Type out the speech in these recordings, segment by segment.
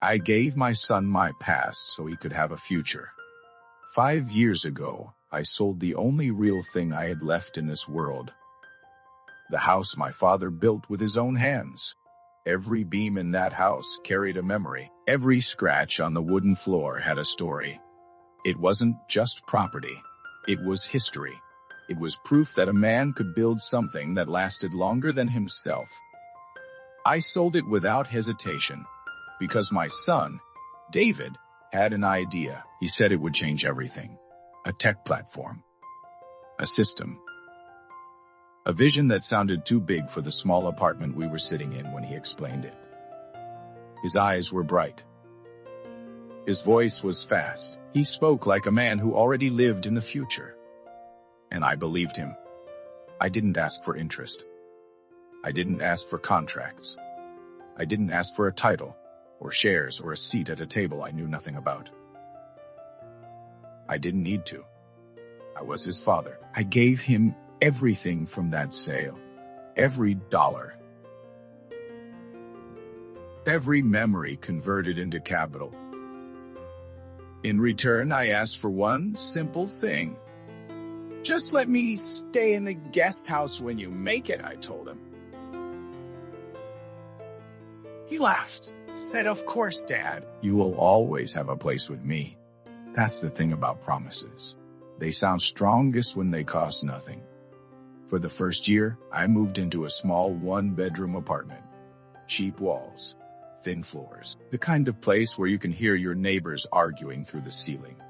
I gave my son my past so he could have a future. 5 years ago, I sold the only real thing I had left in this world. The house my father built with his own hands. Every beam in that house carried a memory. Every scratch on the wooden floor had a story. It wasn't just property. It was history. It was proof that a man could build something that lasted longer than himself. I sold it without hesitation because my son, David, had an idea. He said it would change everything. A tech platform. A system. A vision that sounded too big for the small apartment we were sitting in when he explained it. His eyes were bright. His voice was fast. He spoke like a man who already lived in the future. And I believed him. I didn't ask for interest. I didn't ask for contracts. I didn't ask for a title, or shares, or a seat at a table I knew nothing about. I didn't need to. I was his father. I gave him everything from that sale. Every dollar. Every memory converted into capital. In return, I asked for one simple thing. Just let me stay in the guest house when you make it, I told him. He laughed, said, "Of course, Dad. You will always have a place with me." That's the thing about promises. They sound strongest when they cost nothing. For the first year, I moved into a small one-bedroom apartment. Cheap walls, thin floors, the kind of place where you can hear your neighbors arguing through the ceiling.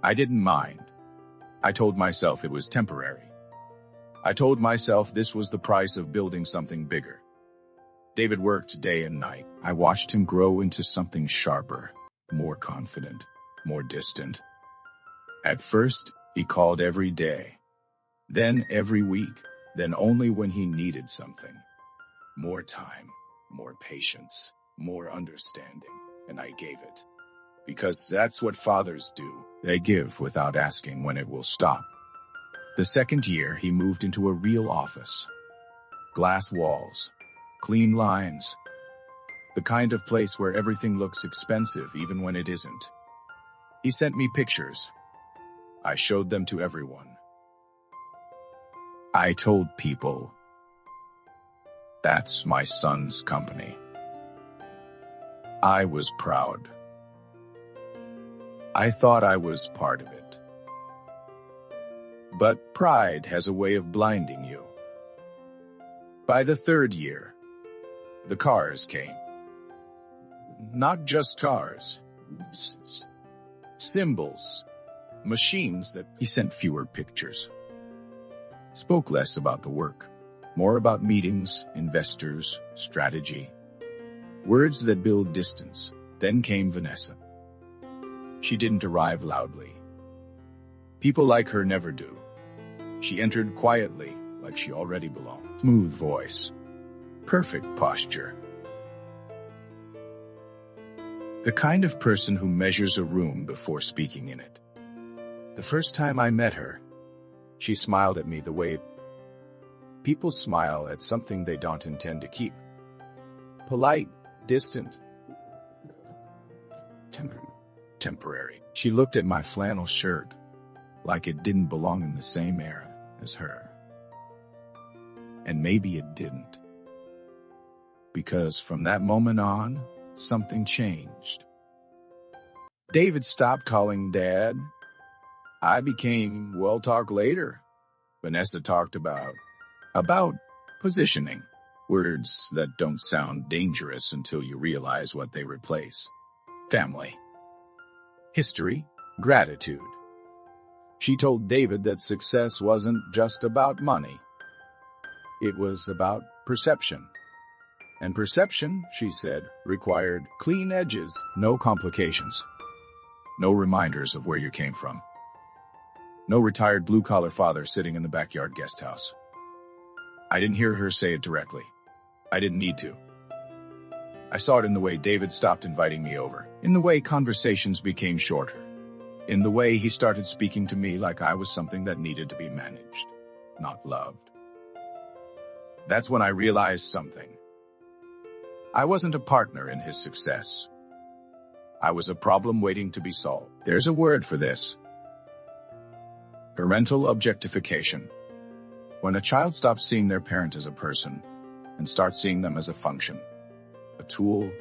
I didn't mind. I told myself it was temporary. I told myself this was the price of building something bigger. David worked day and night. I watched him grow into something sharper, more confident, more distant. At first, he called every day, then every week, then only when he needed something. More time, more patience, more understanding, and I gave it. Because that's what fathers do. They give without asking when it will stop. The second year, he moved into a real office. Glass walls, clean lines, the kind of place where everything looks expensive even when it isn't. He sent me pictures. I showed them to everyone. I told people, "That's my son's company." I was proud. I thought I was part of it. But pride has a way of blinding you. By the third year, the cars came. Not just cars. Symbols. Machines that he sent fewer pictures. Spoke less about the work. More about meetings, investors, strategy. Words that build distance. Then came Vanessa. She didn't arrive loudly. People like her never do. She entered quietly, like she already belonged. Smooth voice. Perfect posture. The kind of person who measures a room before speaking in it. The first time I met her, she smiled at me the way people smile at something they don't intend to keep. Polite, distant, temporary. She looked at my flannel shirt like it didn't belong in the same era as her. And maybe it didn't. Because from that moment on, something changed. David stopped calling Dad. I became, "We'll talk later." Vanessa talked about positioning. Words that don't sound dangerous until you realize what they replace. Family. History. Gratitude. She told David that success wasn't just about money. It was about perception. And perception, she said, required clean edges, no complications. No reminders of where you came from. No retired blue-collar father sitting in the backyard guest house. I didn't hear her say it directly. I didn't need to. I saw it in the way David stopped inviting me over, in the way conversations became shorter, in the way he started speaking to me like I was something that needed to be managed, not loved. That's when I realized something. I wasn't a partner in his success. I was a problem waiting to be solved. There's a word for this. Parental objectification. When a child stops seeing their parent as a person and starts seeing them as a function, a tool,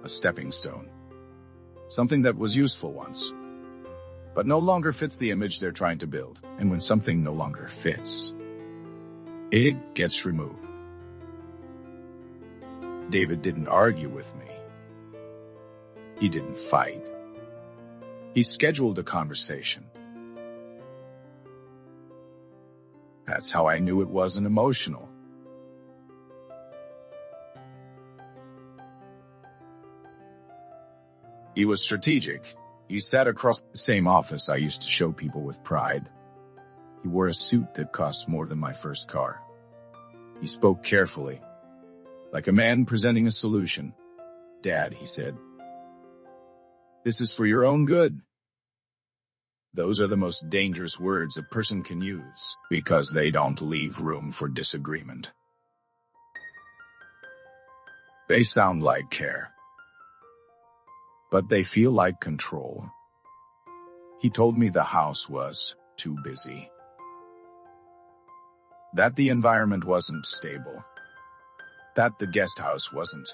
a stepping stone, something that was useful once, but no longer fits the image they're trying to build. And when something no longer fits, it gets removed. David didn't argue with me. He didn't fight. He scheduled a conversation. That's how I knew it wasn't emotional. He was strategic. He sat across the same office I used to show people with pride. He wore a suit that cost more than my first car. He spoke carefully, like a man presenting a solution. "Dad," he said, "this is for your own good." Those are the most dangerous words a person can use because they don't leave room for disagreement. They sound like care, but they feel like control. He told me the house was too busy, that the environment wasn't stable, that the guest house wasn't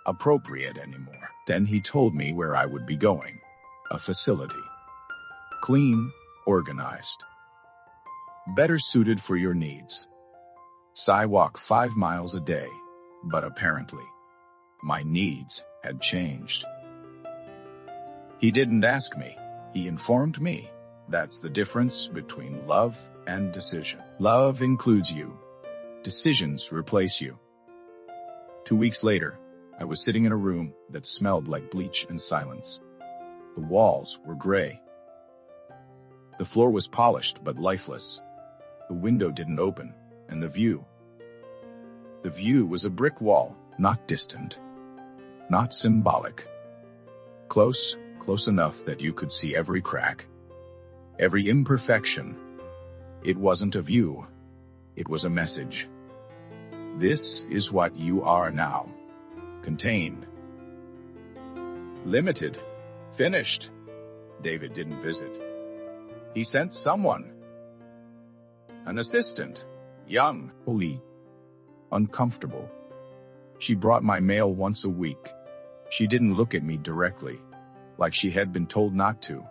appropriate anymore. Then he told me where I would be going, a facility. Clean, organized, better suited for your needs. So I walk 5 miles a day, but apparently, my needs had changed. He didn't ask me, he informed me. That's the difference between love and decision. Love includes you. Decisions replace you. 2 weeks later, I was sitting in a room that smelled like bleach and silence. The walls were gray. The floor was polished but lifeless. The window didn't open, and the view was a brick wall, not distant, not symbolic. Close enough that you could see every crack, every imperfection. It wasn't a view, it was a message. This is what you are now. Contained. Limited. Finished. David didn't visit. He sent someone. An assistant. Young. Holy. Uncomfortable. She brought my mail once a week. She didn't look at me directly, like she had been told not to.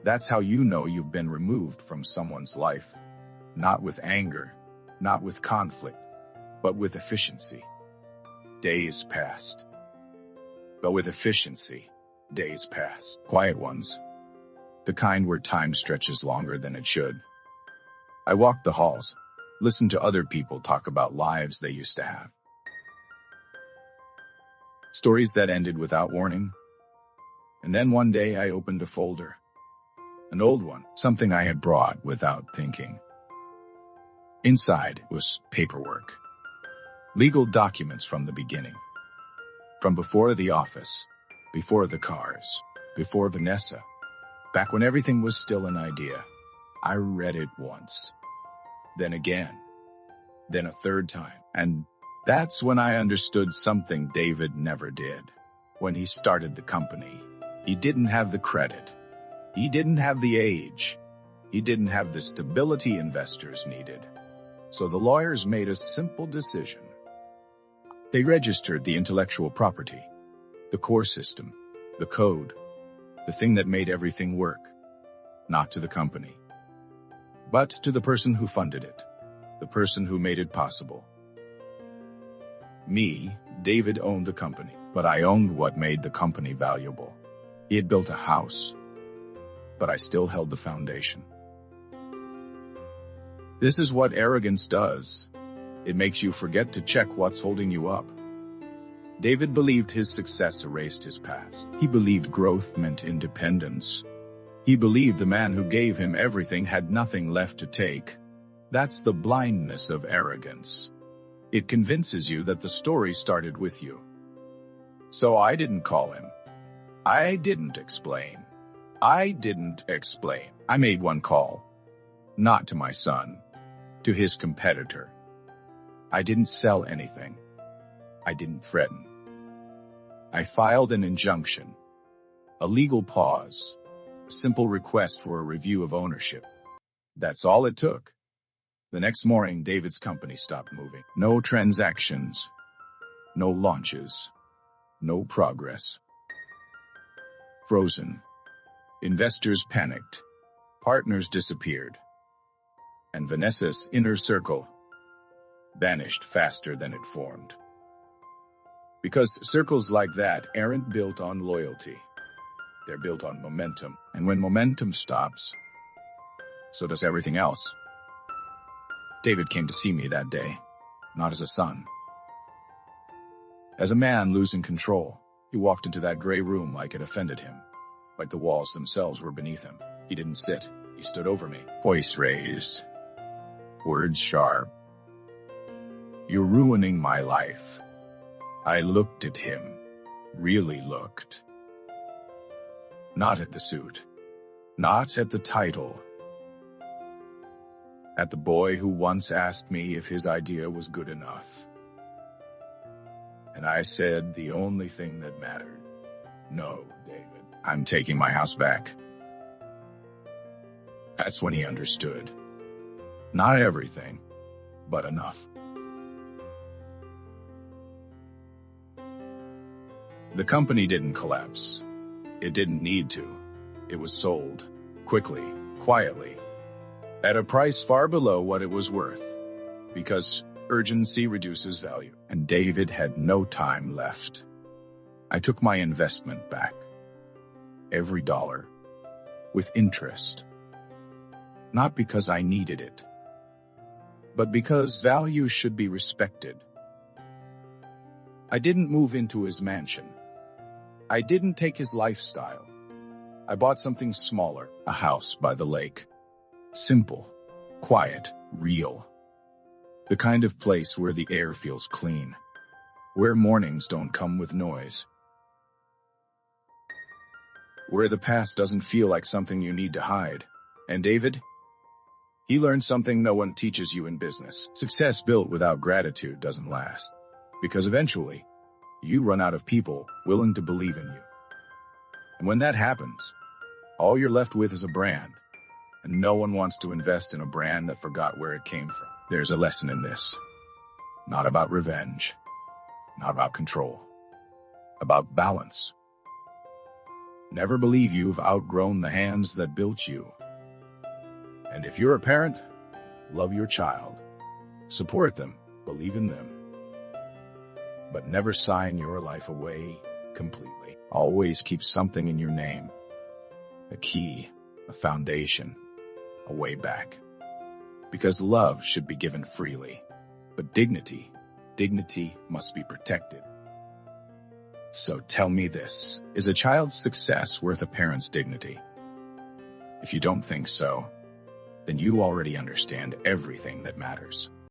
That's how you know you've been removed from someone's life. Not with anger, not with conflict, but with efficiency. Days passed. But with efficiency, days passed. Quiet ones. The kind where time stretches longer than it should. I walked the halls, listened to other people talk about lives they used to have. Stories that ended without warning. And then one day I opened a folder. An old one, something I had brought without thinking. Inside was paperwork. Legal documents from the beginning. From before the office, before the cars, before Vanessa. Back when everything was still an idea. I read it once. Then again. Then a third time. And that's when I understood something David never did. When he started the company, he didn't have the credit. He didn't have the age. He didn't have the stability investors needed. So the lawyers made a simple decision. They registered the intellectual property, the core system, the code, the thing that made everything work, not to the company, but to the person who funded it, the person who made it possible. Me, David, owned the company, but I owned what made the company valuable. He had built a house, but I still held the foundation. This is what arrogance does. It makes you forget to check what's holding you up. David believed his success erased his past. He believed growth meant independence. He believed the man who gave him everything had nothing left to take. That's the blindness of arrogance. It convinces you that the story started with you. So I didn't call him. I didn't explain. I made one call. Not to my son. To his competitor. I didn't sell anything. I didn't threaten. I filed an injunction. A legal pause. A simple request for a review of ownership. That's all it took. The next morning, David's company stopped moving. No transactions. No launches. No progress. Frozen. Investors panicked. Partners disappeared. And Vanessa's inner circle vanished faster than it formed. Because circles like that aren't built on loyalty. They're built on momentum. And when momentum stops, so does everything else. David came to see me that day, not as a son. As a man losing control, he walked into that gray room like it offended him, like the walls themselves were beneath him. He didn't sit. He stood over me, voice raised, words sharp. "You're ruining my life." I looked at him, really looked. Not at the suit, not at the title, at the boy who once asked me if his idea was good enough. And I said the only thing that mattered. "No, David, I'm taking my house back." That's when he understood. Not everything, but enough. The company didn't collapse. It didn't need to. It was sold, quickly, quietly, at a price far below what it was worth, because urgency reduces value, and David had no time left. I took my investment back, every dollar, with interest, not because I needed it, but because value should be respected. I didn't move into his mansion. I didn't take his lifestyle. I bought something smaller, a house by the lake. Simple, quiet, real. The kind of place where the air feels clean, where mornings don't come with noise, where the past doesn't feel like something you need to hide. And David? He learned something no one teaches you in business. Success built without gratitude doesn't last, because eventually, you run out of people willing to believe in you. And when that happens, all you're left with is a brand. And no one wants to invest in a brand that forgot where it came from. There's a lesson in this. Not about revenge. Not about control. About balance. Never believe you've outgrown the hands that built you. And if you're a parent, love your child. Support them. Believe in them. But never sign your life away completely. Always keep something in your name. A key, a foundation, a way back. Because love should be given freely. But dignity must be protected. So tell me this, is a child's success worth a parent's dignity? If you don't think so, then you already understand everything that matters.